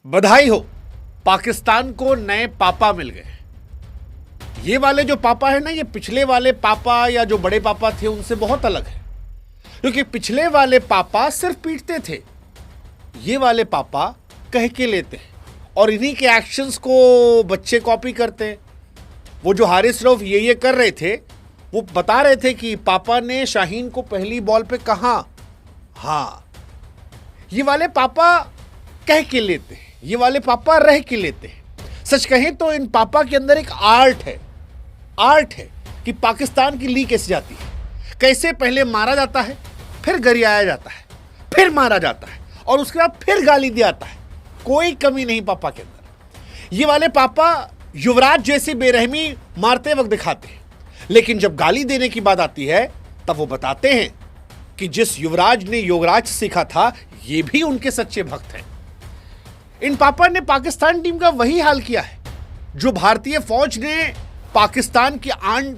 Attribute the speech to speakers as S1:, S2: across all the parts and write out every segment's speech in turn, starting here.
S1: बधाई हो, पाकिस्तान को नए पापा मिल गए। ये वाले जो पापा है ना, ये पिछले वाले पापा या जो बड़े पापा थे उनसे बहुत अलग है। क्योंकि पिछले वाले पापा सिर्फ पीटते थे, ये वाले पापा कह के लेते हैं और इन्हीं के एक्शंस को बच्चे कॉपी करते हैं। वो जो हारिस रऊफ ये कर रहे थे, वो बता रहे थे कि पापा ने शाहीन को पहली बॉल पे कहा। हाँ, ये वाले पापा कह के लेते हैं, ये वाले पापा रह के लेते हैं। सच कहें तो इन पापा के अंदर एक आर्ट है कि पाकिस्तान की लीग कैसे जाती है, कैसे पहले मारा जाता है, फिर गरियाया जाता है, फिर मारा जाता है और उसके बाद फिर गाली दिया जाता है। कोई कमी नहीं पापा के अंदर। ये वाले पापा युवराज जैसी बेरहमी मारते वक्त दिखाते हैं, लेकिन जब गाली देने की बात आती है तब वो बताते हैं कि जिस युवराज ने योगराज सीखा था, ये भी उनके सच्चे भक्त हैं। इन पापा ने पाकिस्तान टीम का वही हाल किया है जो भारतीय फौज ने पाकिस्तान की आर्म्ड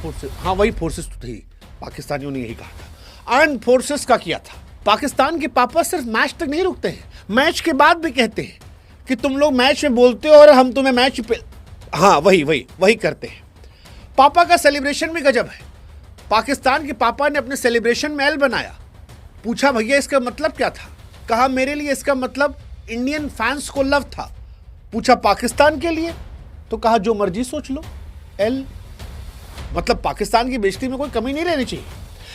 S1: फोर्सेस, हाँ वही फोर्सेस तो थी, पाकिस्तानियों ने यही कहा था, आर्म्ड फोर्सेस का किया था। पाकिस्तान के पापा सिर्फ मैच तक नहीं रुकते हैं, मैच के बाद भी कहते हैं कि तुम लोग मैच में बोलते हो और हम तुम्हें मैच पे, हाँ वही करते हैं। पापा का सेलिब्रेशन भी गजब है। पाकिस्तान के पापा ने अपने सेलिब्रेशन में एल बनाया। पूछा भैया इसका मतलब क्या था? कहा मेरे लिए इसका मतलब इंडियन फैंस को लव था। पूछा पाकिस्तान के लिए? तो कहा जो मर्जी सोच लो, एल। मतलब पाकिस्तान की बेइज्जती में कोई कमी नहीं रहनी चाहिए।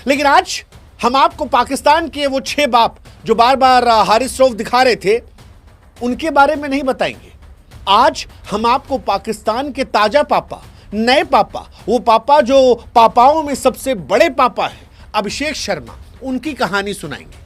S1: लेकिन आज हम आपको पाकिस्तान के वो 6 बाप जो बार बार हारिस रऊफ दिखा रहे थे, उनके बारे में नहीं बताएंगे। आज हम आपको पाकिस्तान के ताजा पापा, नए पापा, वो पापा जो पापाओं में सबसे बड़े पापा हैं, अभिषेक शर्मा, उनकी कहानी सुनाएंगे।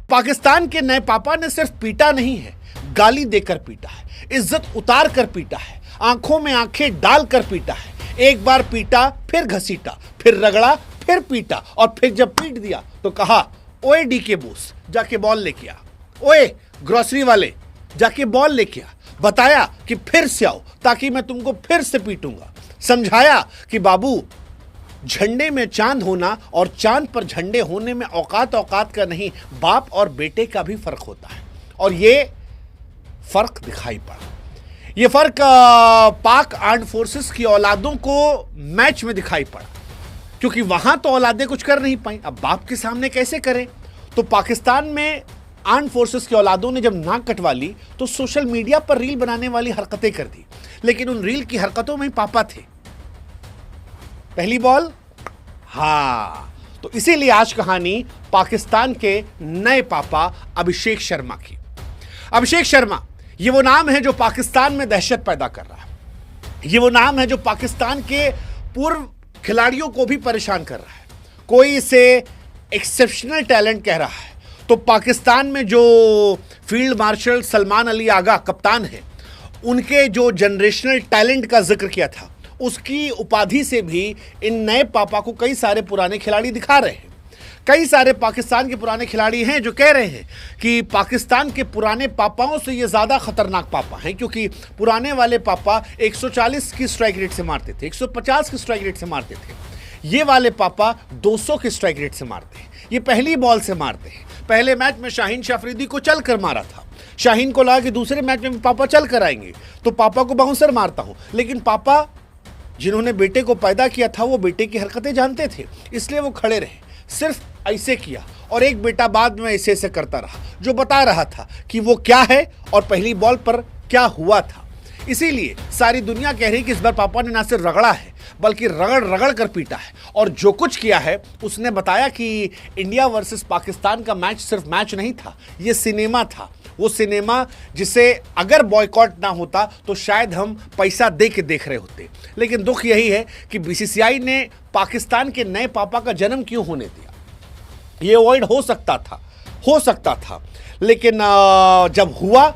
S1: पाकिस्तान के नए पापा ने सिर्फ पीटा नहीं है, गाली देकर पीटा है, इज्जत उतार कर पीटा है, आंखों में आंखें डालकर पीटा है। एक बार पीटा, फिर घसीटा, फिर रगड़ा, फिर पीटा और फिर जब पीट दिया तो कहा ओए डीके बोस जाके बॉल लेके आ, ओए ग्रोसरी वाले जाके बॉल लेके आ। बताया कि फिर से आओ ताकि मैं तुमको फिर से पीटूंगा। समझाया कि बाबू, झंडे में चांद होना और चांद पर झंडे होने में औकात का नहीं, बाप और बेटे का भी फर्क होता है। और ये फर्क दिखाई पड़ा। ये फर्क पाक आर्म्ड फोर्सेस की औलादों को मैच में दिखाई पड़ा, क्योंकि वहां तो औलादें कुछ कर नहीं पाई, अब बाप के सामने कैसे करें। तो पाकिस्तान में आर्म्ड फोर्सेस की औलादों ने जब नाक कटवा ली तो सोशल मीडिया पर रील बनाने वाली हरकतें कर दी, लेकिन उन रील की हरकतों में पापा थे। पहली बॉल, हाँ, तो इसीलिए आज कहानी पाकिस्तान के नए पापा अभिषेक शर्मा की। अभिषेक शर्मा, ये वो नाम है जो पाकिस्तान में दहशत पैदा कर रहा है। ये वो नाम है जो पाकिस्तान के पूर्व खिलाड़ियों को भी परेशान कर रहा है। कोई इसे एक्सेप्शनल टैलेंट कह रहा है, तो पाकिस्तान में जो फील्ड मार्शल सलमान अली आगा कप्तान है, उनके जो जनरेशनल टैलेंट का जिक्र किया था, उसकी उपाधि से भी इन नए पापा को कई सारे पुराने खिलाड़ी दिखा रहे हैं। कई सारे पाकिस्तान के पुराने खिलाड़ी हैं जो कह रहे हैं कि पाकिस्तान के पुराने पापाओं से ये ज़्यादा खतरनाक पापा हैं, क्योंकि पुराने वाले पापा 140 की स्ट्राइक रेट से मारते थे, 150 की स्ट्राइक रेट से मारते थे। ये वाले पापा 200 की स्ट्राइक रेट से मारते हैं। ये पहली बॉल से मारते हैं। पहले मैच में शाहीन शाह अफरीदी को चल कर मारा था। शाहीन को लगा कि दूसरे मैच में पापा चल कर आएंगे तो पापा को बाउंसर मारता हूँ, लेकिन पापा जिन्होंने बेटे को पैदा किया था वो बेटे की हरकतें जानते थे, इसलिए वो खड़े रहे, सिर्फ ऐसे किया। और एक बेटा बाद में ऐसे करता रहा जो बता रहा था कि वो क्या है और पहली बॉल पर क्या हुआ था। इसीलिए सारी दुनिया कह रही कि इस बार पापा ने ना सिर्फ रगड़ा है बल्कि रगड़ कर पीटा है। और जो कुछ किया है, उसने बताया कि इंडिया वर्सेस पाकिस्तान का मैच सिर्फ मैच नहीं था, ये सिनेमा था। वो सिनेमा जिसे अगर बॉयकॉट ना होता तो शायद हम पैसा दे के देख रहे होते। लेकिन दुख यही है कि बीसीसीआई ने पाकिस्तान के नए पापा का जन्म क्यों होने दिया। ये अवॉइड हो सकता था, लेकिन जब हुआ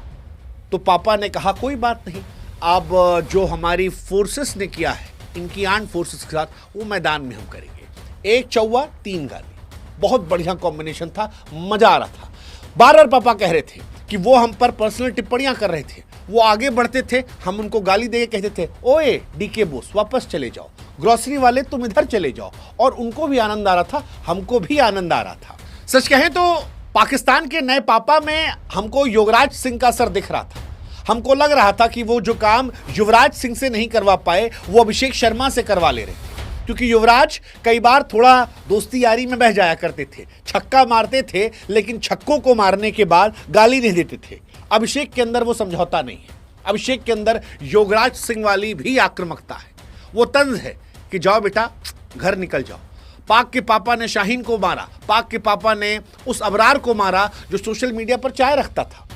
S1: तो पापा ने कहा कोई बात नहीं, अब जो हमारी फोर्सेस ने किया है इनकी आर्म्ड फोर्सेस के साथ, वो मैदान में हम करेंगे। 1 चौवा 3 गाली, बहुत बढ़िया कॉम्बिनेशन था, मजा आ रहा था। बार बार पापा कह रहे थे कि वो हम पर पर्सनल टिप्पणियां कर रहे थे। वो आगे बढ़ते थे, हम उनको गाली देके कहते थे ओए डीके बोस वापस चले जाओ, ग्रोसरी वाले तुम इधर चले जाओ, और उनको भी आनंद आ रहा था, हमको भी आनंद आ रहा था। सच कहें तो पाकिस्तान के नए पापा में हमको युवराज सिंह का असर दिख रहा था। हमको लग रहा था कि वो जो काम युवराज सिंह से नहीं करवा पाए वो अभिषेक शर्मा से करवा ले रहे थे, क्योंकि युवराज कई बार थोड़ा दोस्ती यारी में बह जाया करते थे, छक्का मारते थे लेकिन छक्कों को मारने के बाद गाली नहीं देते थे। अभिषेक के अंदर वो समझौता नहीं है। अभिषेक के अंदर युवराज सिंह वाली भी आक्रामकता है, वो तंज है कि जाओ बेटा घर निकल जाओ। पाक के पापा ने शाहीन को मारा, पाक के पापा ने उस अबरार को मारा जो सोशल मीडिया पर चाय रखता था।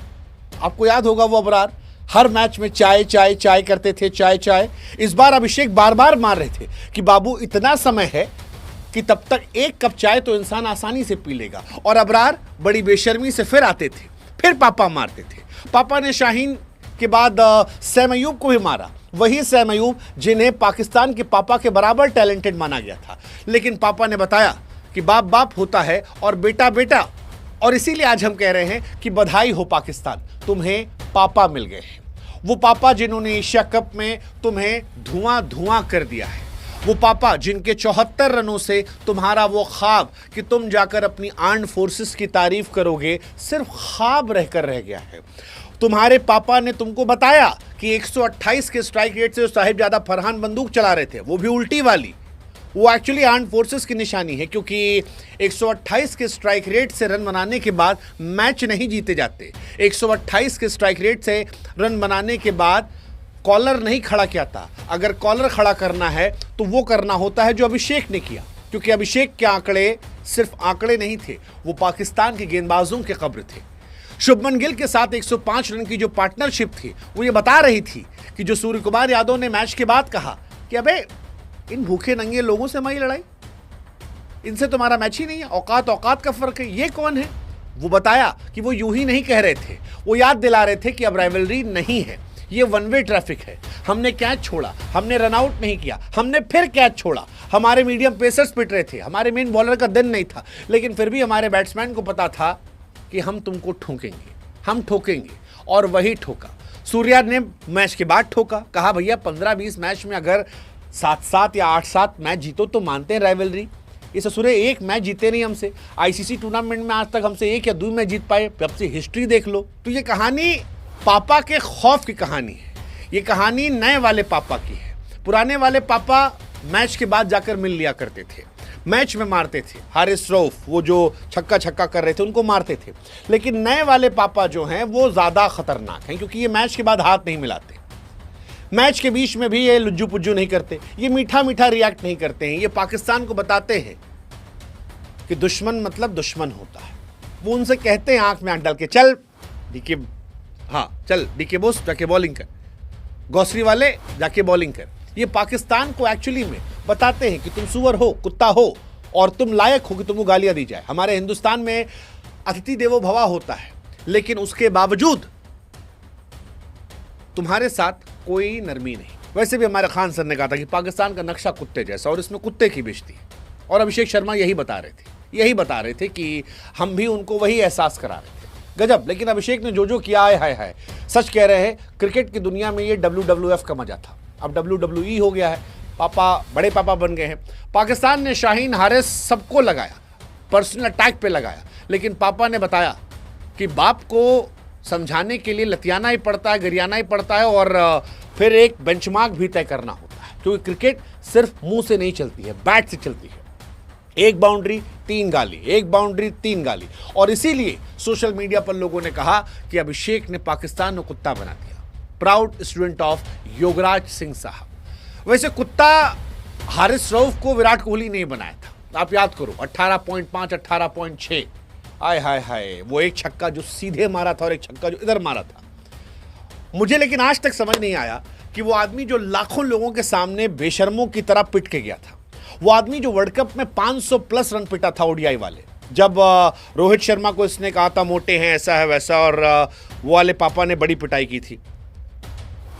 S1: आपको याद होगा वो अबरार हर मैच में चाय चाय चाय करते थे, चाय चाय। इस बार अभिषेक बार बार मार रहे थे कि बाबू इतना समय है कि तब तक एक कप चाय तो इंसान आसानी से पी लेगा, और अबरार बड़ी बेशर्मी से फिर आते थे, फिर पापा मारते थे। पापा ने शाहीन के बाद सैम अयूब को भी मारा, वही सैम अयूब जिन्हें पाकिस्तान के पापा के बराबर टैलेंटेड माना गया था। लेकिन पापा ने बताया कि बाप बाप होता है और बेटा बेटा, और इसीलिए आज हम कह रहे हैं कि बधाई हो पाकिस्तान, तुम्हें पापा मिल गए हैं। वो पापा जिन्होंने एशिया कप में तुम्हें धुआं धुआं कर दिया है, वो पापा जिनके 74 रनों से तुम्हारा वो ख्वाब कि तुम जाकर अपनी आर्म्ड फोर्सेस की तारीफ करोगे सिर्फ ख्वाब रहकर रह गया है। तुम्हारे पापा ने तुमको बताया कि 128 के स्ट्राइक रेट से जो साहिबजादा फरहान बंदूक चला रहे थे वो भी उल्टी वाली, वो एक्चुअली आर्म्ड फोर्सेस की निशानी है, क्योंकि 128 के स्ट्राइक रेट से रन बनाने के बाद मैच नहीं जीते जाते। 128 के स्ट्राइक रेट से रन बनाने के बाद कॉलर नहीं खड़ा किया था। अगर कॉलर खड़ा करना है तो वो करना होता है जो अभिषेक ने किया, क्योंकि अभिषेक के आंकड़े सिर्फ आंकड़े नहीं थे, वो पाकिस्तान के गेंदबाजों के कब्र थे। शुभमन गिल के साथ 105 रन की जो पार्टनरशिप थी वो ये बता रही थी कि जो सूर्य कुमार यादव ने मैच के बाद कहा कि अबे इन भूखे नंगे लोगों से हमारी लड़ाई, इनसे तुम्हारा मैच ही नहीं है, औकात औकात का फर्क है, ये कौन है। वो बताया कि वो यूं ही नहीं कह रहे थे, वो याद दिला रहे थे कि अब राइवलरी नहीं है, ये वन वे ट्रैफिक है। हमने कैच छोड़ा, हमने रन आउट नहीं किया, हमने फिर कैच छोड़ा। हमारे मीडियम पेसर्स पिट रहे थे, हमारे मेन बॉलर का दिन नहीं था, लेकिन फिर भी हमारे बैट्समैन को पता था कि हम तुमको ठोकेंगे, हम ठोकेंगे, और वही ठोका। सूर्या ने मैच के बाद ठोका, कहा भैया 15-20 मैच में अगर 7-7 या 8-7 मैच जीतो तो मानते हैं राइवलरी। इस सूर्य एक मैच जीते नहीं हमसे, आईसीसी टूर्नामेंट में आज तक हमसे 1 या 2 मैच जीत पाए, अब से हिस्ट्री देख लो। तो ये कहानी पापा के खौफ की कहानी है, ये कहानी नए वाले पापा की है। पुराने वाले पापा मैच के बाद जाकर मिल लिया करते थे, मैच में मारते थे। हारिस रऊफ वो जो छक्का छक्का कर रहे थे उनको मारते थे, लेकिन नए वाले पापा जो हैं वो ज़्यादा खतरनाक हैं, क्योंकि ये मैच के बाद हाथ नहीं मिलाते, मैच के बीच में भी ये लुज्जू पुज्जू नहीं करते, ये मीठा मीठा रिएक्ट नहीं करते हैं। ये पाकिस्तान को बताते हैं कि दुश्मन मतलब दुश्मन होता है। वो उनसे कहते हैं आंख में आंख डाल के, चल डीके, हाँ चल डीके बोस जाके बॉलिंग कर, ग्रोसरी वाले जाके बॉलिंग कर। ये पाकिस्तान को एक्चुअली में बताते हैं कि तुम सुअर हो, कुत्ता हो, और तुम लायक हो कि तुमको गालियां दी जाए। हमारे हिंदुस्तान में अतिथि देवो भवा होता है, लेकिन उसके बावजूद तुम्हारे साथ कोई नरमी नहीं। वैसे भी हमारे खान सर ने कहा था कि पाकिस्तान का नक्शा कुत्ते जैसा, और इसमें कुत्ते की बेइज्जती है, और अभिषेक शर्मा यही बता रहे थे कि हम भी उनको वही एहसास करा रहे थे। गजब। लेकिन अभिषेक ने जो किया है, हाय सच कह रहे हैं, क्रिकेट की दुनिया में ये WWF का मजा था, अब WWE हो गया है। पापा बड़े पापा बन गए हैं। पाकिस्तान ने शाहीन, हारिस सबको लगाया, पर्सनल अटैक पे लगाया, लेकिन पापा ने बताया कि बाप को समझाने के लिए लतियाना ही पड़ता है, गरियाना ही पड़ता है, और फिर एक बेंचमार्क भी तय करना होता है, क्योंकि क्रिकेट सिर्फ मुंह से नहीं चलती है, बैट से चलती है। एक बाउंड्री 3 गाली, एक बाउंड्री 3 गाली, और इसीलिए सोशल मीडिया पर लोगों ने कहा कि अभिषेक ने पाकिस्तान को कुत्ता बना दिया। Proud student of Yuvraj Singh साहब। वैसे कुत्ता हारिस रऊफ को विराट कोहली ने बनाया था, आप याद करो, 18.5 18.6, आय हाय हाय, वो एक छक्का जो सीधे मारा था और एक छक्का जो इधर मारा था। मुझे लेकिन आज तक समझ नहीं आया कि वो आदमी जो लाखों लोगों के सामने बेशर्मों की तरह पिट के गया था, वो आदमी जो वर्ल्ड कप में 500 प्लस रन पिटा था ओडीआई वाले, जब रोहित शर्मा को इसने कहा था मोटे हैं, ऐसा है वैसा, और वो वाले पापा ने बड़ी पिटाई की थी,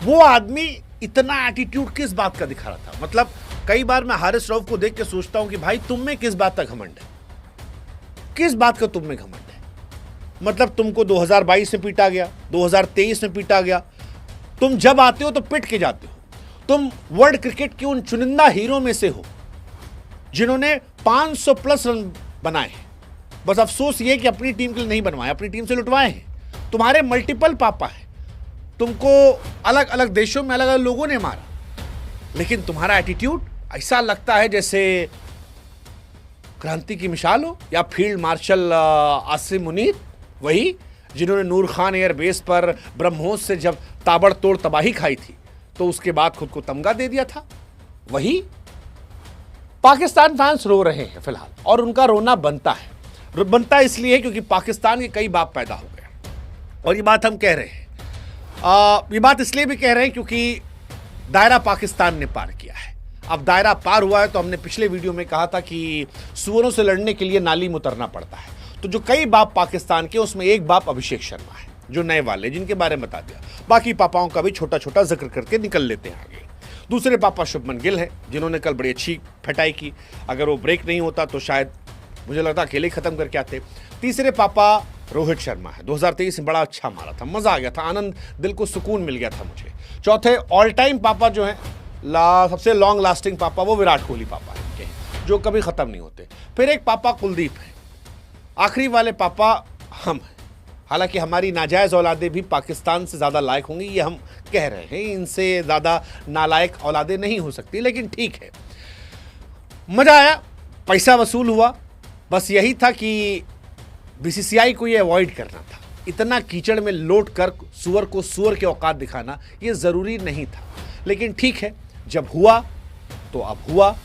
S1: वो आदमी इतना एटीट्यूड किस बात का दिखा रहा था। मतलब कई बार मैं हारिस रऊफ को देख के सोचता हूं कि भाई तुम में किस बात का घमंड है, किस बात का तुम में घमंड है। मतलब तुमको 2022 में पीटा गया, 2023 में पीटा गया। तुम जब आते हो तो पिट के जाते हो। तुम वर्ल्ड क्रिकेट के उन चुनिंदा हीरो में से हो जिन्होंने 500 प्लस रन बनाए हैं। बस अफसोस ये कि अपनी टीम के लिए नहीं बनवाए, अपनी टीम से लुटवाए हैं। तुम्हारे मल्टीपल पापा हैं, तुमको अलग अलग देशों में अलग अलग लोगों ने मारा, लेकिन तुम्हारा एटीट्यूड ऐसा लगता है जैसे क्रांति की मिसाल हो या फील्ड मार्शल आसिम मुनीर, वही जिन्होंने नूर खान एयर बेस पर ब्रह्मोस से जब ताबड़तोड़ तबाही खाई थी तो उसके बाद खुद को तमगा दे दिया था। वही पाकिस्तान फैंस रो रहे हैं फिलहाल, और उनका रोना बनता है। बनता इसलिए क्योंकि पाकिस्तान के कई बाप पैदा हो गए, और ये बात हम कह रहे हैं। ये बात इसलिए भी कह रहे हैं क्योंकि दायरा पाकिस्तान ने पार किया है। अब दायरा पार हुआ है तो हमने पिछले वीडियो में कहा था कि सुअरों से लड़ने के लिए नाली में उतरना पड़ता है। तो जो कई बाप पाकिस्तान के, उसमें एक बाप अभिषेक शर्मा है जो नए वाले, जिनके बारे में बता दिया। बाकी पापाओं का भी छोटा छोटा जिक्र करके निकल लेते हैं आगे। दूसरे पापा शुभमन गिल है, जिन्होंने कल बड़ी अच्छी फटाई की। अगर वो ब्रेक नहीं होता तो शायद मुझे लगता अकेले खत्म करके आते। तीसरे पापा रोहित शर्मा है, 2023 में बड़ा अच्छा मारा था, मजा आ गया था, आनंद, दिल को सुकून मिल गया था मुझे। चौथे ऑल टाइम पापा जो है, सबसे लॉन्ग लास्टिंग पापा, वो विराट कोहली पापा हैं, जो कभी खत्म नहीं होते। फिर एक पापा कुलदीप है, आखिरी वाले पापा हम हैं। हालांकि हमारी नाजायज औलादे भी पाकिस्तान से ज़्यादा लायक होंगी, ये हम कह रहे हैं। इनसे ज़्यादा नालायक औलादे नहीं हो सकती, लेकिन ठीक है, मज़ा आया, पैसा वसूल हुआ। बस यही था कि बीसीसीआई को ये अवॉइड करना था। इतना कीचड़ में लौट कर सुअर को सुअर के औकात दिखाना ये ज़रूरी नहीं था, लेकिन ठीक है, जब हुआ तो अब हुआ,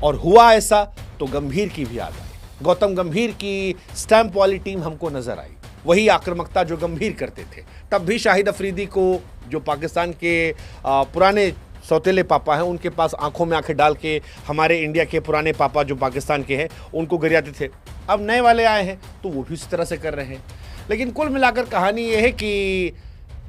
S1: और हुआ ऐसा तो गंभीर की भी याद आई। गौतम गंभीर की स्टैंप वाली टीम हमको नजर आई, वही आक्रामकता जो गंभीर करते थे। तब भी शाहिद अफरीदी को, जो पाकिस्तान के पुराने सौतेले पापा हैं, उनके पास आंखों में आंखें डाल के हमारे इंडिया के पुराने पापा जो पाकिस्तान के हैं उनको गरियाते थे। अब नए वाले आए हैं तो वो भी उसी तरह से कर रहे हैं। लेकिन कुल मिलाकर कहानी ये है कि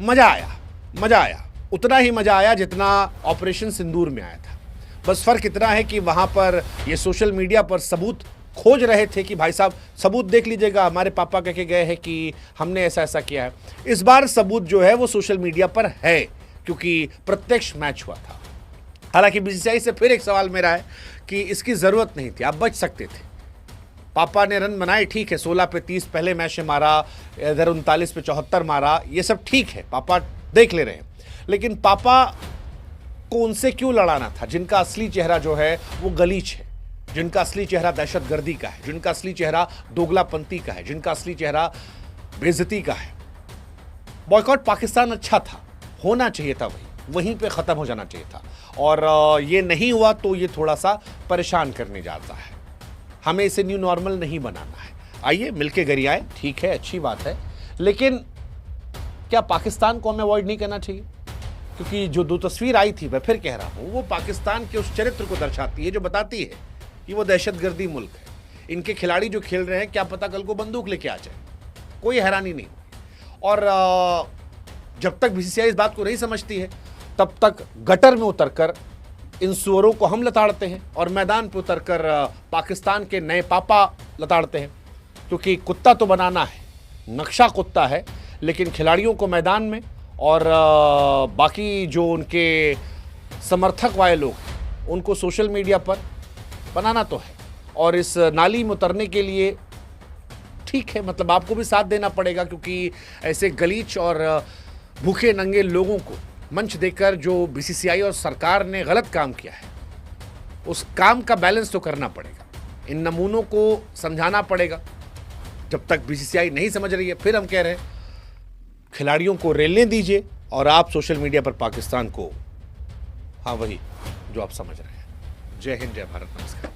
S1: मज़ा आया, उतना ही मज़ा आया जितना ऑपरेशन सिंदूर में आया था। बस फ़र्क इतना है कि वहाँ पर ये सोशल मीडिया पर सबूत खोज रहे थे कि भाई साहब सबूत देख लीजिएगा, हमारे पापा कह के गए हैं कि हमने ऐसा ऐसा किया है। इस बार सबूत जो है वो सोशल मीडिया पर है, क्योंकि प्रत्यक्ष मैच हुआ था। हालांकि बीसीसीआई से फिर एक सवाल मेरा है कि इसकी ज़रूरत नहीं थी, आप बच सकते थे। पापा ने रन बनाए, ठीक है, 16 पे 30 पहले मैच में मारा, इधर 39 पे 74 मारा, ये सब ठीक है, पापा देख ले रहे हैं। लेकिन पापा को उनसे क्यों लड़ाना था जिनका असली चेहरा जो है वो गलीच है, जिनका असली चेहरा दहशतगर्दी का है, जिनका असली चेहरा दोगलापंथी का है, जिनका असली चेहरा बेइज्जती का है। बॉयकॉट पाकिस्तान अच्छा था, होना चाहिए था, वहीं पे ख़त्म हो जाना चाहिए था, और ये नहीं हुआ तो ये थोड़ा सा परेशान करने जाता है। हमें इसे न्यू नॉर्मल नहीं बनाना है। आइए मिलके गरियाएं, ठीक है, अच्छी बात है, लेकिन क्या पाकिस्तान को हमें अवॉइड नहीं करना चाहिए? क्योंकि जो दो तस्वीर आई थी, मैं फिर कह रहा हूँ, वो पाकिस्तान के उस चरित्र को दर्शाती है जो बताती है कि वो दहशतगर्दी मुल्क है। इनके खिलाड़ी जो खेल रहे हैं, क्या पता कल को बंदूक लेके आ जाए, कोई हैरानी नहीं। और जब तक बीसीसीआई इस बात को नहीं समझती है, तब तक गटर में उतरकर इन सुअरों को हम लताड़ते हैं और मैदान पर उतरकर पाकिस्तान के नए पापा लताड़ते हैं। क्योंकि कुत्ता तो बनाना है, नक्शा कुत्ता है, लेकिन खिलाड़ियों को मैदान में और बाकी जो उनके समर्थक वाले लोग हैं उनको सोशल मीडिया पर बनाना तो है। और इस नाली में उतरने के लिए ठीक है, मतलब आपको भी साथ देना पड़ेगा, क्योंकि ऐसे गलीच और भूखे नंगे लोगों को मंच देकर जो बीसीसीआई और सरकार ने गलत काम किया है, उस काम का बैलेंस तो करना पड़ेगा। इन नमूनों को समझाना पड़ेगा। जब तक बीसीसीआई नहीं समझ रही है, फिर हम कह रहे हैं खिलाड़ियों को रेलने दीजिए और आप सोशल मीडिया पर पाकिस्तान को, हाँ वही जो आप समझ रहे हैं। जय हिंद, जय भारत, नमस्कार।